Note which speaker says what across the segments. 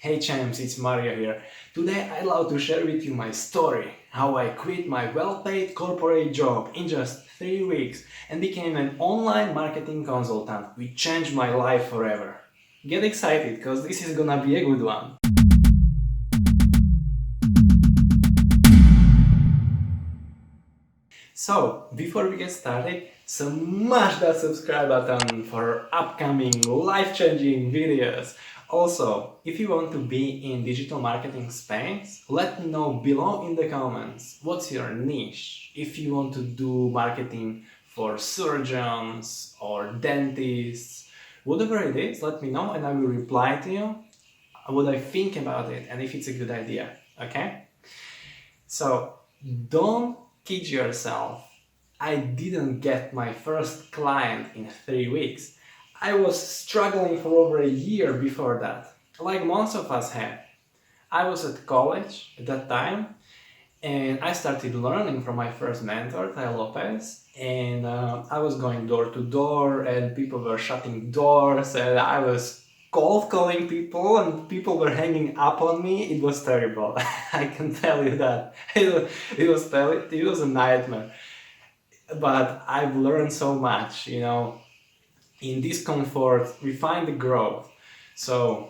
Speaker 1: Hey champs, it's Mario here. Today I'd love to share with you my story, how I quit my well-paid corporate job in just 3 weeks and became an online marketing consultant, which changed my life forever. Get excited, because this is gonna be a good one. So, before we get started, smash that subscribe button for upcoming life-changing videos. Also, if you want to be in digital marketing space, let me know below in the comments what's your niche. If you want to do marketing for surgeons or dentists, whatever it is, let me know and I will reply to you what I think about it and if it's a good idea, okay? So, don't kid yourself. I didn't get my first client in 3 weeks. I was struggling for over a year before that, like most of us have. I was at college at that time and I started learning from my first mentor, Ty Lopez, and I was going door to door and people were shutting doors and I was cold calling people and people were hanging up on me. It was terrible. I can tell you that. It was a nightmare. But I've learned so much, in discomfort we find the growth. So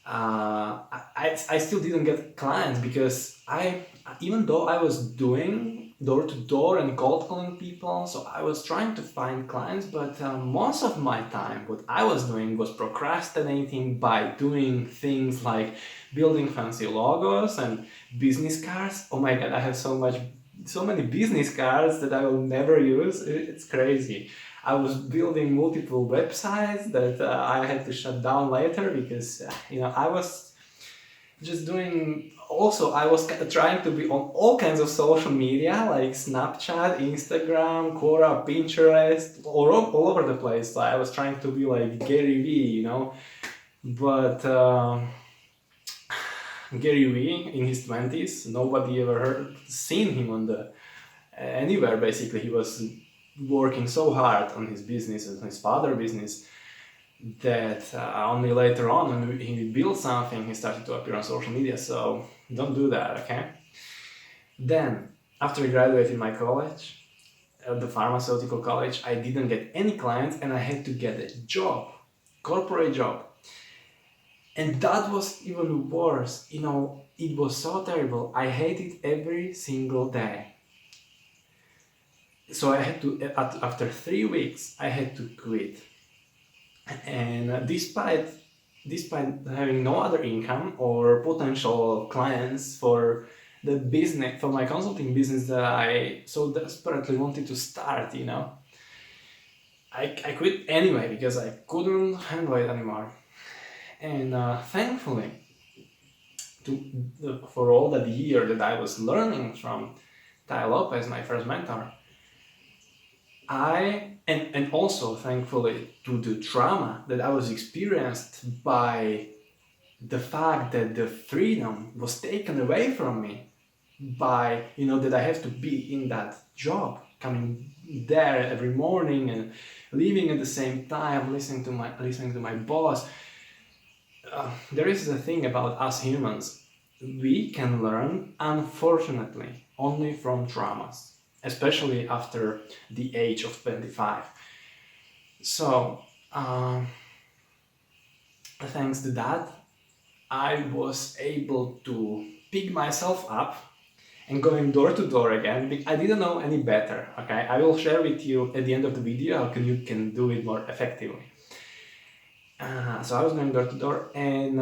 Speaker 1: I still didn't get clients because even though I was doing door to door and cold calling people, so I was trying to find clients, but most of my time what I was doing was procrastinating by doing things like building fancy logos and business cards. Oh my god, I have so many business cards that I will never use. It's crazy. I was building multiple websites that I had to shut down later because I was just doing. Also, I was trying to be on all kinds of social media like Snapchat, Instagram, Quora, Pinterest, all over the place. I was trying to be like Gary Vee, but Gary Vee in his 20s, nobody ever seen him on the anywhere. Basically, he was working so hard on his business and his father business that only later on when he built something he started to appear on social media. So don't do that, okay? Then after I graduated my college, at the pharmaceutical college, I didn't get any clients and I had to get a job, corporate job. And that was even worse. It was so terrible. I hated every single day. So I had to, after 3 weeks, I had to quit. And despite having no other income or potential clients for the business, for my consulting business that I so desperately wanted to start, I quit anyway because I couldn't handle it anymore. And thankfully, for all that year that I was learning from Ty Lopez, my first mentor, and also thankfully to the trauma that I was experienced by the fact that the freedom was taken away from me by that I have to be in that job, coming there every morning and leaving at the same time, listening to my boss. There is a thing about us humans. We can learn, unfortunately, only from traumas, especially after the age of 25. So, thanks to that, I was able to pick myself up and going door to door again. I didn't know any better, okay? I will share with you at the end of the video how you can do it more effectively. So I was going door to door and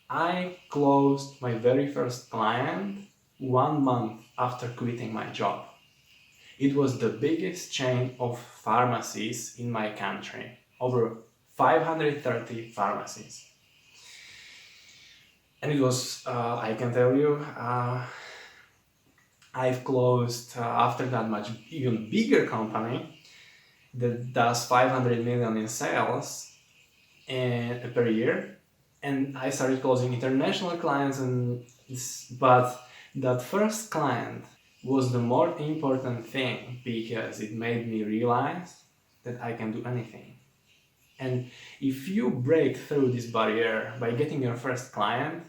Speaker 1: I closed my very first client 1 month after quitting my job. It was the biggest chain of pharmacies in my country, over 530 pharmacies. And it was, I can tell you, I've closed after that much even bigger company that does 500 million in sales per year, and I started closing international clients. But that first client was the more important thing because it made me realize that I can do anything. And if you break through this barrier by getting your first client,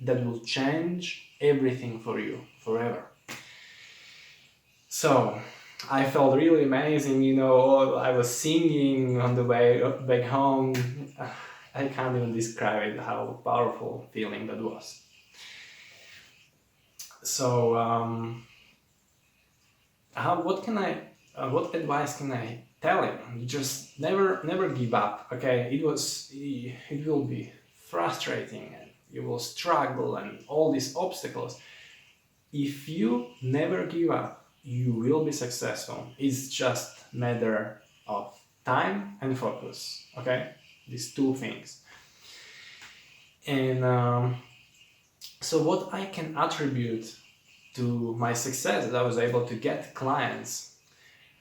Speaker 1: that will change everything for you forever. So I felt really amazing, I was singing on the way back home. I can't even describe it, how powerful feeling that was. So what advice can I tell him? Just never give up, okay? It will be frustrating and you will struggle and all these obstacles. If you never give up, you will be successful. It's just a matter of time and focus, okay? These two things. And so what I can attribute to my success, that I was able to get clients,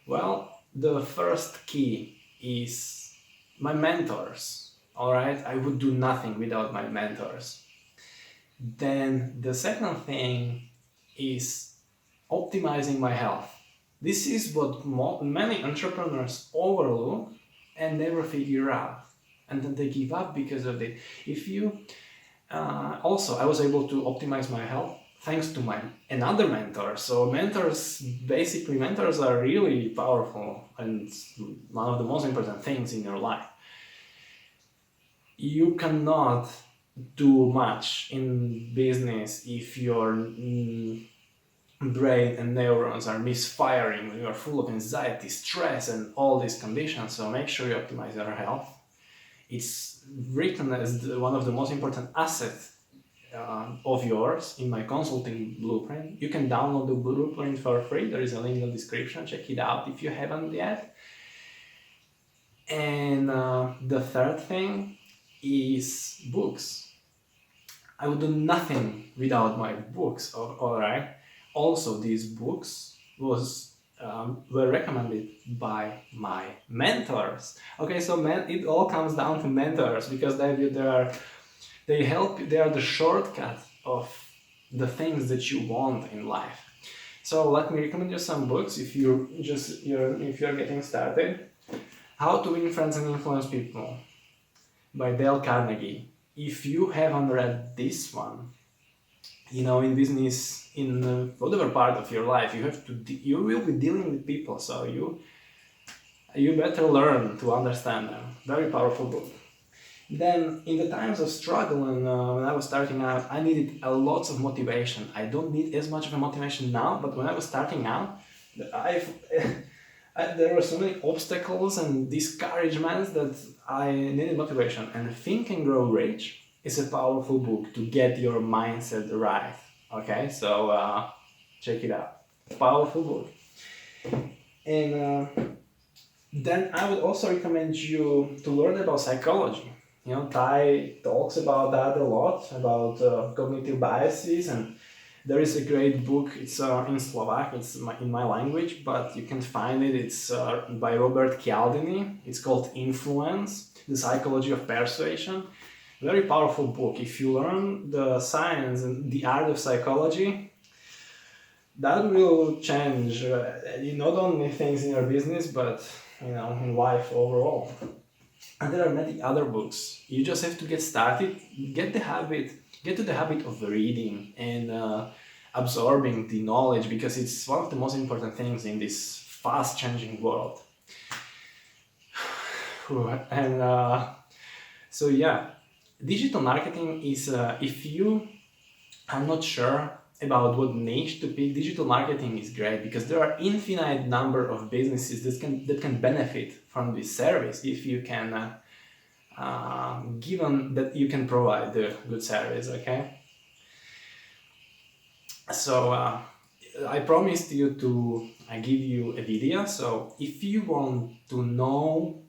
Speaker 1: well, the first key is my mentors, all right? I would do nothing without my mentors. Then the second thing is optimizing my health. This is what many entrepreneurs overlook and never figure out, and then they give up because of it. Also, I was able to optimize my health thanks to another mentor. So mentors are really powerful and one of the most important things in your life. You cannot do much in business if your brain and neurons are misfiring, you are full of anxiety, stress and all these conditions. So make sure you optimize your health. It's written as one of the most important assets of yours in my consulting blueprint. You can download the blueprint for free. There is a link in the description. Check it out if you haven't yet. And the third thing is books. I would do nothing without my books, all right? Also, these books were recommended by my mentors. Okay, so it all comes down to mentors because they are the shortcut of the things that you want in life. So let me recommend you some books if you're getting started. How to Win Friends and Influence People by Dale Carnegie. If you haven't read this one, in business, in whatever part of your life, you will be dealing with people, so you better learn to understand them. Very powerful book. Then, in the times of struggle and when I was starting out, I needed a lot of motivation. I don't need as much of a motivation now, but when I was starting out, there were so many obstacles and discouragements that I needed motivation. And Think and Grow Rich is a powerful book to get your mindset right. Okay, so check it out. Powerful book. And then I would also recommend you to learn about psychology. Ty talks about that a lot, about cognitive biases, and there is a great book. It's in Slovak, it's in my language, but you can find it. It's by Robert Cialdini. It's called Influence, The Psychology of Persuasion. Very powerful book. If you learn the science and the art of psychology, that will change not only things in your business, but in life overall. And there are many other books. You just have to get started, get to the habit of reading and absorbing the knowledge, because it's one of the most important things in this fast changing world. And so yeah, digital marketing is, if you are not sure about what niche to pick, digital marketing is great because there are infinite number of businesses that can benefit from this service if you can, given that you can provide the good service, okay? So I promised you to give you a video, so if you want to know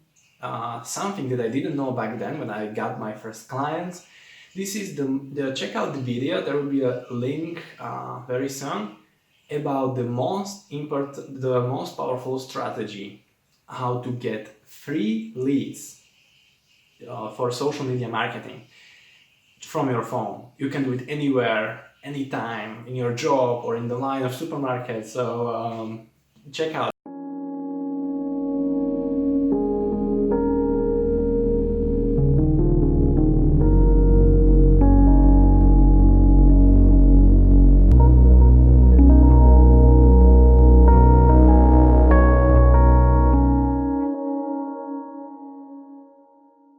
Speaker 1: something that I didn't know back then when I got my first clients, this is check out the video. There will be a link very soon about the most powerful strategy, how to get free leads for social media marketing from your phone. You can do it anywhere, anytime, in your job or in the line of supermarkets. So check out